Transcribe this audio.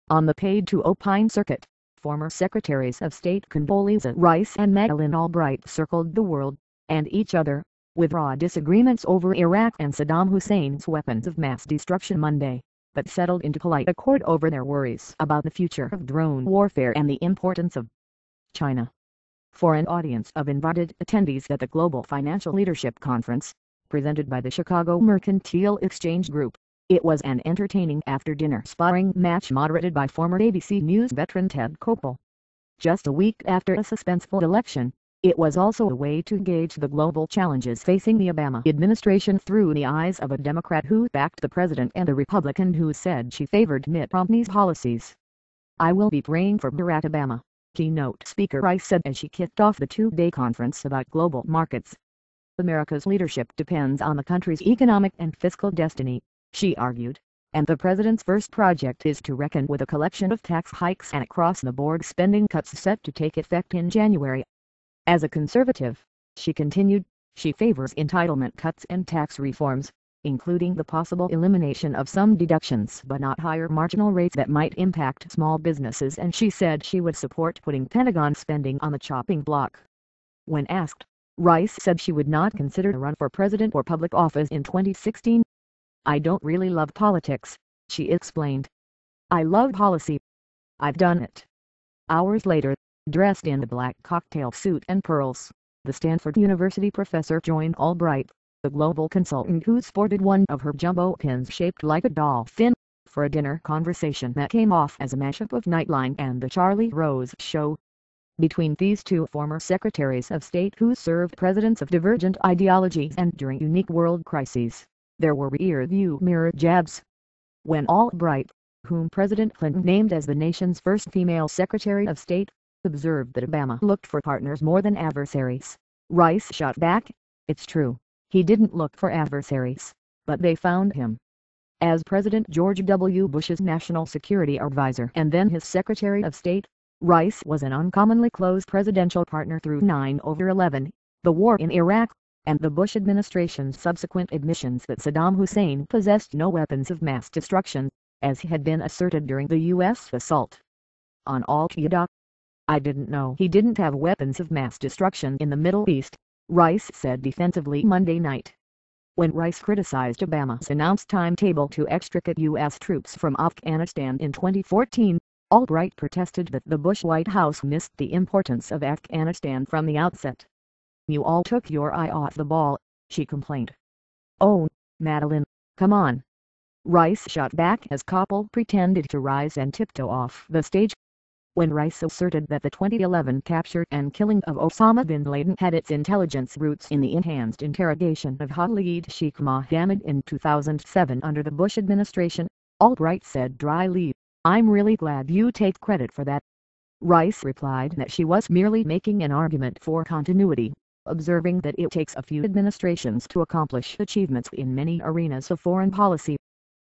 On the paid-to-opine circuit, former Secretaries of State Condoleezza Rice and Madeleine Albright circled the world, and each other, with raw disagreements over Iraq and Saddam Hussein's weapons of mass destruction Monday, but settled into polite accord over their worries about the future of drone warfare and the importance of China. For an audience of invited attendees at the Global Financial Leadership Conference, presented by the Chicago Mercantile Exchange Group, it was an entertaining after-dinner sparring match moderated by former ABC News veteran Ted Koppel. Just a week after a suspenseful election, it was also a way to gauge the global challenges facing the Obama administration through the eyes of a Democrat who backed the president and a Republican who said she favored Mitt Romney's policies. "I will be praying for Barack Obama," keynote speaker Rice said as she kicked off the two-day conference about global markets. "America's leadership depends on the country's economic and fiscal destiny," she argued, "and the president's first project is to reckon with a collection of tax hikes and across-the-board spending cuts set to take effect in January. As a conservative," she continued, "she favors entitlement cuts and tax reforms, including the possible elimination of some deductions but not higher marginal rates that might impact small businesses, and she said she would support putting Pentagon spending on the chopping block." When asked, Rice said she would not consider a run for president or public office in 2016. "I don't really love politics," she explained. "I love policy. I've done it." Hours later, dressed in a black cocktail suit and pearls, the Stanford University professor joined Albright, the global consultant who sported one of her jumbo pins shaped like a dolphin, for a dinner conversation that came off as a mashup of Nightline and The Charlie Rose Show. Between these two former Secretaries of State who served presidents of divergent ideologies and during unique world crises, there were rear-view mirror jabs. When Albright, whom President Clinton named as the nation's first female Secretary of State, observed that Obama looked for partners more than adversaries, Rice shot back, "It's true, he didn't look for adversaries, but they found him." As President George W. Bush's national security advisor and then his Secretary of State, Rice was an uncommonly close presidential partner through 9/11, the war in Iraq, and the Bush administration's subsequent admissions that Saddam Hussein possessed no weapons of mass destruction, as had been asserted during the U.S. assault on Al-Qaeda. "I didn't know he didn't have weapons of mass destruction in the Middle East," Rice said defensively Monday night. When Rice criticized Obama's announced timetable to extricate U.S. troops from Afghanistan in 2014, Albright protested that the Bush White House missed the importance of Afghanistan from the outset. "You all took your eye off the ball," she complained. "Oh, Madeleine, come on." Rice shot back as Koppel pretended to rise and tiptoe off the stage. When Rice asserted that the 2011 capture and killing of Osama bin Laden had its intelligence roots in the enhanced interrogation of Khalid Sheikh Mohammed in 2007 under the Bush administration, Albright said dryly, "I'm really glad you take credit for that." Rice replied that she was merely making an argument for continuity, observing that it takes a few administrations to accomplish achievements in many arenas of foreign policy.